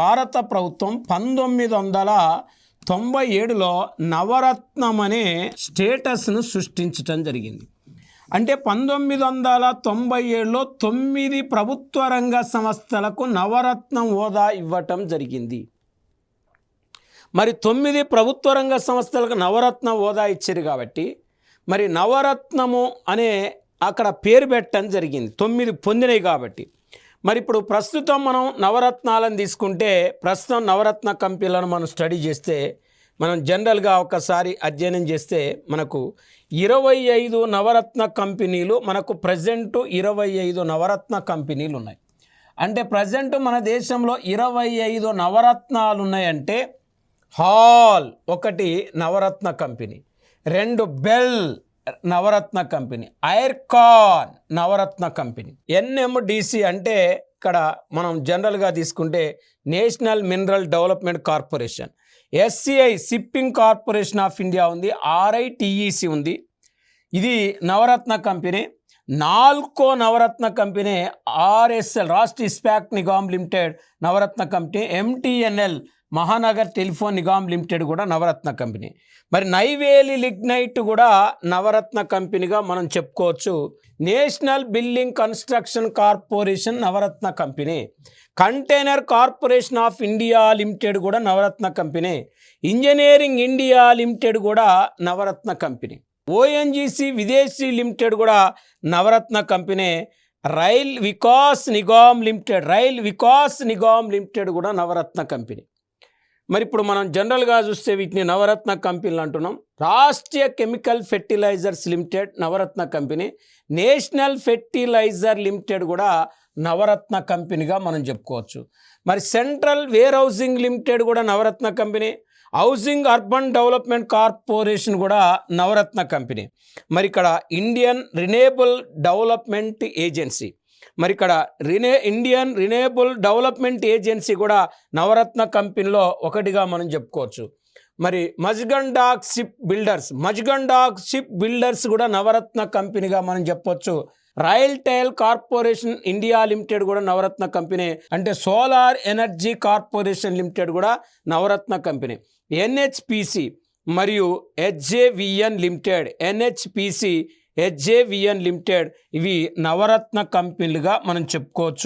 భారత ప్రభుత్వం 1997లో నవరత్నం అనే స్టేటస్ను సృష్టించడం జరిగింది. అంటే 1997లో 9 ప్రభుత్వ రంగ సంస్థలకు నవరత్నం హోదా ఇవ్వటం జరిగింది. మరి 9 ప్రభుత్వ రంగ సంస్థలకు నవరత్న హోదా ఇచ్చారు కాబట్టి మరి నవరత్నము అనే అక్కడ పేరు పెట్టడం జరిగింది, 9 పొందినవి కాబట్టి. మరి ఇప్పుడు ప్రస్తుతం మనం నవరత్నాలను తీసుకుంటే ప్రస్తుతం నవరత్న కంపెనీలను మనం స్టడీ చేస్తే మనం జనరల్గా ఒకసారి అధ్యయనం చేస్తే మనకు 25 నవరత్న కంపెనీలు మనకు ప్రజెంటు 25 నవరత్న కంపెనీలు ఉన్నాయి. అంటే ప్రజెంట్ మన దేశంలో 25 నవరత్నాలు ఉన్నాయంటే హాల్ ఒకటి Navratna company, 2 BEL Navratna company, IRCON Navratna company, NMDC అంటే ఇక్కడ మనం జనరల్గా తీసుకుంటే National Mineral Development Corporation, SCI Shipping Corporation of India ఉంది, ఆర్ఐటిఈసి ఉంది, ఇది Navratna company. NALCO Navratna company, RSL Rashtriya Ispat Nigam Limited Navratna company, MTNL Mahanagar Telephone Nigam Limited కూడా నవరత్న కంపెనీ. మరి నైవేలి లిగ్నైట్ కూడా నవరత్న కంపెనీగా మనం చెప్పుకోవచ్చు. National Building Construction Corporation Navratna company, Container Corporation of India Limited కూడా Navratna company, Engineering India Limited కూడా నవరత్న కంపెనీ, ఓఎన్జీసీ విదేశీ లిమిటెడ్ కూడా Navratna company, rail Vikas Nigam Limited కూడా నవరత్న కంపెనీ. మరి ఇప్పుడు మనం జనరల్గా చూస్తే వీటిని నవరత్న కంపెనీలు అంటున్నాం. Rashtriya chemical fertilisers limited Navratna company, national fertiliser limited కూడా నవరత్న కంపెనీగా మనం చెప్పుకోవచ్చు. మరి సెంట్రల్ వేర్ హౌసింగ్ లిమిటెడ్ కూడా Navratna company, Housing Urban Development Corporation కూడా నవరత్న కంపెనీ. మరి ఇక్కడ ఇండియన్ రిన్యూయబుల్ డెవలప్మెంట్ ఏజెన్సీ, మరి ఇక్కడ ఇండియన్ రిన్యూయబుల్ డెవలప్మెంట్ ఏజెన్సీ కూడా నవరత్న కంపెనీలో ఒకటిగా మనం చెప్పుకోవచ్చు. మరి మజ్గండాక్ షిప్ బిల్డర్స్ కూడా నవరత్న కంపెనీగా మనం చెప్పొచ్చు. రైల్టెల్ కార్పొరేషన్ ఇండియా లిమిటెడ్ కూడా నవరత్న కంపెనీ, అంటే సోలార్ ఎనర్జీ కార్పొరేషన్ లిమిటెడ్ కూడా నవరత్న కంపెనీ. ఎన్హెచ్పిసి మరియు హెచ్జేవిఎన్ లిమిటెడ్, ఇవి నవరత్న కంపెనీలుగా మనం చెప్పుకోవచ్చు.